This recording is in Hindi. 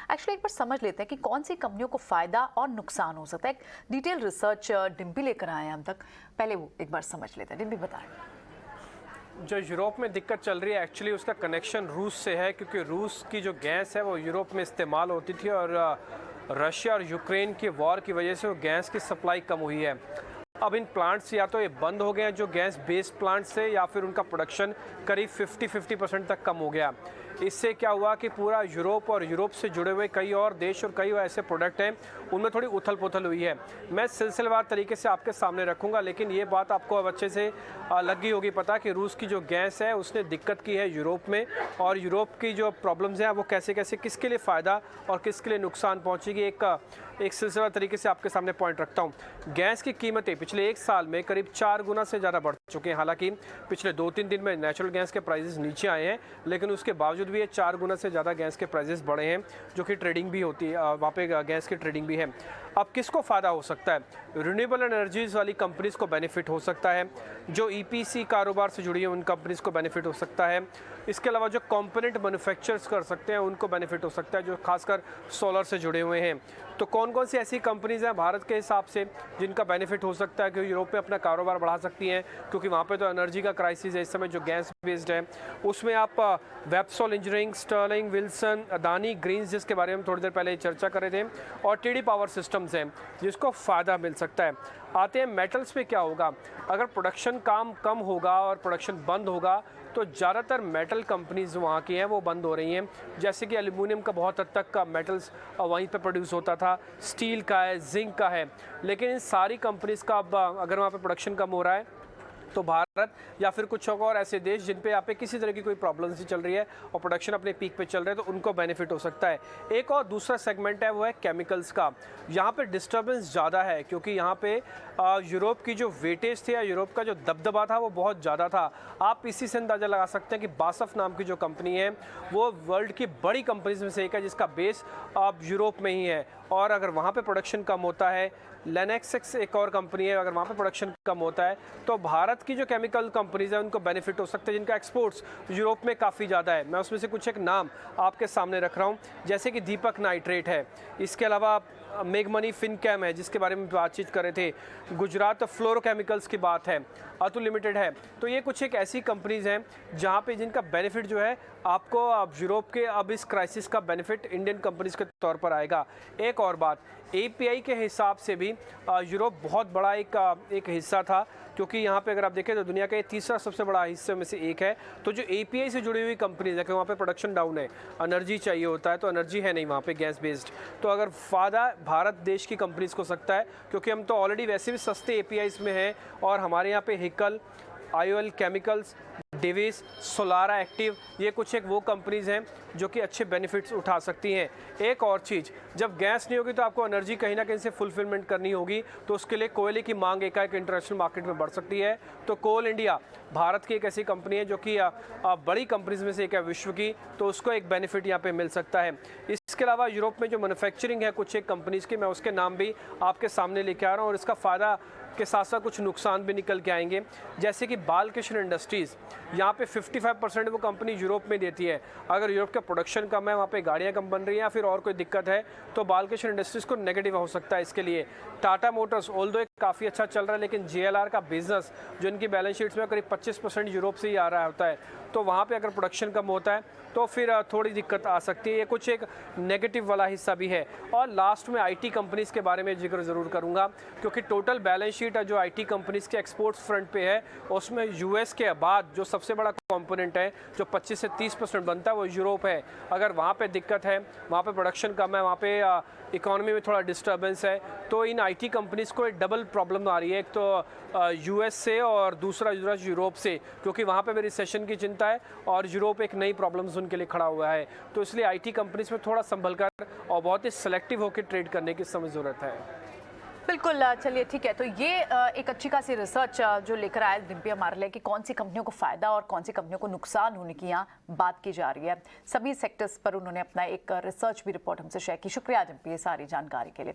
एक्चुअली एक बार समझ लेते हैं कि कौन सी कंपनियों को फायदा और नुकसान हो सकता है। एक डिटेल रिसर्च डिम्पी लेकर आए हैं हम तक, पहले वो एक बार समझ लेते हैं। डिम्पी बताएं। जो यूरोप में दिक्कत चल रही है एक्चुअली उसका कनेक्शन रूस से है, क्योंकि रूस की जो गैस है वो यूरोप में इस्तेमाल होती थी और रशिया और यूक्रेन के वॉर की वजह से वो गैस की सप्लाई कम हुई है। अब इन प्लांट्स या तो ये बंद हो गए हैं जो गैस बेस्ड प्लांट्स थे, या फिर उनका प्रोडक्शन करीब 50% तक कम हो गया। इससे क्या हुआ कि पूरा यूरोप और यूरोप से जुड़े हुए कई और देश और कई ऐसे प्रोडक्ट हैं उनमें थोड़ी उथल पुथल हुई है। मैं सिलसिलेवार तरीके से आपके सामने रखूंगा, लेकिन ये बात आपको अब अच्छे से लगी होगी पता कि रूस की जो गैस है उसने दिक्कत की है यूरोप में, और यूरोप की जो प्रॉब्लम्स हैं वो कैसे कैसे किसके लिए फ़ायदा और किसके लिए नुकसान पहुँचेगी, एक सिलसिलेवार तरीके से आपके सामने पॉइंट रखता हूँ। गैस की कीमतें पिछले एक साल में करीब 4 गुना से ज़्यादा बढ़ चुके हैं। हालांकि पिछले 2-3 दिन में नेचुरल गैस के प्राइसेस नीचे आए हैं, लेकिन उसके बावजूद भी ये 4 गुना से ज़्यादा गैस के प्राइसेस बढ़े हैं, जो कि ट्रेडिंग भी होती है, वहाँ पे गैस की ट्रेडिंग भी है। अब किसको फ़ायदा हो सकता है? रिन्यूएबल एनर्जीज़ वाली कंपनीज़ को बेनिफिट हो सकता है, जो ईपीसी कारोबार से जुड़ी है उन कंपनीज़ को बेनिफिट हो सकता है। इसके अलावा जो कंपोनेंट मैन्युफैक्चर्स कर सकते हैं उनको बेनिफिट हो सकता है, जो खासकर सोलर से जुड़े हुए हैं। तो कौन कौन सी ऐसी कंपनीज़ हैं भारत के हिसाब से जिनका बेनिफिट हो सकता है कि यूरोप में अपना कारोबार बढ़ा सकती हैं, क्योंकि वहाँ पे तो एनर्जी का क्राइसिस है इस समय जो गैस बेस्ड है। उसमें आप वेप्सोल engineering, Sterling, Wilson, Adani greens जिसके बारे में थोड़ी देर पहले चर्चा कर रहे थे, और टीडी पावर सिस्टम्स हैं जिसको फ़ायदा मिल सकता है। आते हैं मेटल्स पे क्या होगा। अगर प्रोडक्शन काम कम होगा और प्रोडक्शन बंद होगा तो ज़्यादातर मेटल कंपनीज़ वहाँ की हैं वो बंद हो रही हैं, जैसे कि एल्यूमिनियम का बहुत हद तक का मेटल्स वहीं पे प्रोड्यूस होता था, स्टील का है, जिंक का है। लेकिन इन सारी कंपनीज़ का अब अगर वहाँ पे प्रोडक्शन कम हो रहा है तो भारत या फिर कुछ और ऐसे देश जिन पे यहाँ पे किसी तरह की कोई प्रॉब्लम नहीं चल रही है और प्रोडक्शन अपने पीक पे चल रहे हैं, तो उनको बेनिफिट हो सकता है। एक और दूसरा सेगमेंट है वो है केमिकल्स का। यहाँ पे डिस्टर्बेंस ज़्यादा है, क्योंकि यहाँ पे यूरोप की जो वेटेज थी या यूरोप का जो दबदबा था वो बहुत ज़्यादा था। आप इसी से अंदाज़ा लगा सकते हैं कि बासफ नाम की जो कंपनी है वो वर्ल्ड की बड़ी कंपनीज में से एक है जिसका बेस अब यूरोप में ही है, और अगर वहाँ पे प्रोडक्शन कम होता है, लेनेक्सेक्स एक और कंपनी है, अगर वहाँ पे प्रोडक्शन कम होता है तो भारत की जो केमिकल कंपनीज हैं उनको बेनिफिट हो सकते हैं, जिनका एक्सपोर्ट्स यूरोप में काफ़ी ज़्यादा है। मैं उसमें से कुछ एक नाम आपके सामने रख रहा हूँ, जैसे कि दीपक नाइट्रेट है, इसके अलावा मेगमनी फिनकैम है जिसके बारे में बातचीत कर रहे थे, गुजरात फ्लोरोकेमिकल्स की बात है, अतुल लिमिटेड है। तो ये कुछ एक ऐसी कंपनीज़ हैं जहाँ पे जिनका बेनिफिट जो है आपको अब यूरोप के अब इस क्राइसिस का बेनिफिट इंडियन कंपनीज़ के तौर पर आएगा। एक और बात, एपीआई के हिसाब से भी यूरोप बहुत बड़ा एक हिस्सा था, क्योंकि यहाँ पे अगर आप देखें तो दुनिया का ये तीसरा सबसे बड़ा हिस्से में से एक है। तो जो एपीआई से जुड़ी हुई कंपनीज है कि वहाँ पे प्रोडक्शन डाउन है, एनर्जी चाहिए होता है, तो एनर्जी है नहीं वहाँ पे गैस बेस्ड, तो अगर फ़ायदा भारत देश की कंपनीज़ को सकता है, क्योंकि हम तो ऑलरेडी वैसे भी सस्ते एपीआईज में हैं, और हमारे यहाँ पे Hikal, IOL chemicals, Divi's, Solara active, ये कुछ एक वो कंपनीज़ हैं जो कि अच्छे बेनिफिट्स उठा सकती हैं। एक और चीज़, जब गैस नहीं होगी तो आपको एनर्जी कहीं ना कहीं से फुलफिलमेंट करनी होगी, तो उसके लिए कोयले की मांग एकाएक इंटरनेशनल मार्केट में बढ़ सकती है। तो कोल इंडिया भारत की एक ऐसी कंपनी है जो कि बड़ी कंपनीज में से एक है विश्व की, तो उसको एक बेनिफिट यहाँ पे मिल सकता है। इसके अलावा यूरोप में जो मैन्युफैक्चरिंग है कुछ एक कंपनीज़ की, मैं उसके नाम भी आपके सामने लेके आ रहा हूँ, और इसका फ़ायदा के साथ साथ कुछ नुकसान भी निकल के आएंगे। जैसे कि बालकृष्ण इंडस्ट्रीज़, यहाँ पे 55% वो कंपनी यूरोप में देती है। अगर यूरोप का प्रोडक्शन कम है, वहाँ पे गाड़ियाँ कम बन रही हैं या फिर और कोई दिक्कत है, तो बालकृष्ण इंडस्ट्रीज़ को नेगेटिव हो सकता है। इसके लिए टाटा मोटर्स ऑल्दो काफ़ी अच्छा चल रहा है, लेकिन जेएलआर का बिजनेस जो इनकी बैलेंस शीट्स में करीब 25% यूरोप से ही आ रहा होता है, तो वहाँ पे अगर प्रोडक्शन कम होता है तो फिर थोड़ी दिक्कत आ सकती है। ये कुछ एक नेगेटिव वाला हिस्सा भी है। और लास्ट में आईटी कंपनीज़ के बारे में जिक्र ज़रूर करूँगा, क्योंकि टोटल बैलेंस शीट जो आईटी कंपनीज़ के एक्सपोर्ट्स फ्रंट पे है उसमें यूएस के बाद जो सबसे बड़ा कंपोनेंट है जो 25 से 30% बनता है वो यूरोप है। अगर वहाँ पे दिक्कत है, वहाँ पे प्रोडक्शन कम है, वहाँ पे इकोनॉमी में थोड़ा डिस्टर्बेंस है, तो इन आईटी कंपनीज़ को एक डबल प्रॉब्लम आ रही है, एक तो यूएस से और दूसरा यूरोप से, क्योंकि वहाँ पे भी रिसेशन की चिंता है और यूरोप एक नई प्रॉब्लम्स उनके लिए खड़ा हुआ है। तो इसलिए आईटी कंपनीज़ में थोड़ा संभल कर और बहुत ही सेलेक्टिव होकर ट्रेड करने की समय ज़रूरत है। बिल्कुल, चलिए ठीक है। तो ये एक अच्छी खासी रिसर्च जो लेकर आए डिम्पी हमारे लिए कि कौन सी कंपनियों को फ़ायदा और कौन सी कंपनियों को नुकसान होने की यहाँ बात की जा रही है। सभी सेक्टर्स पर उन्होंने अपना एक रिसर्च भी रिपोर्ट हमसे शेयर की। शुक्रिया डिम्पी ये सारी जानकारी के लिए।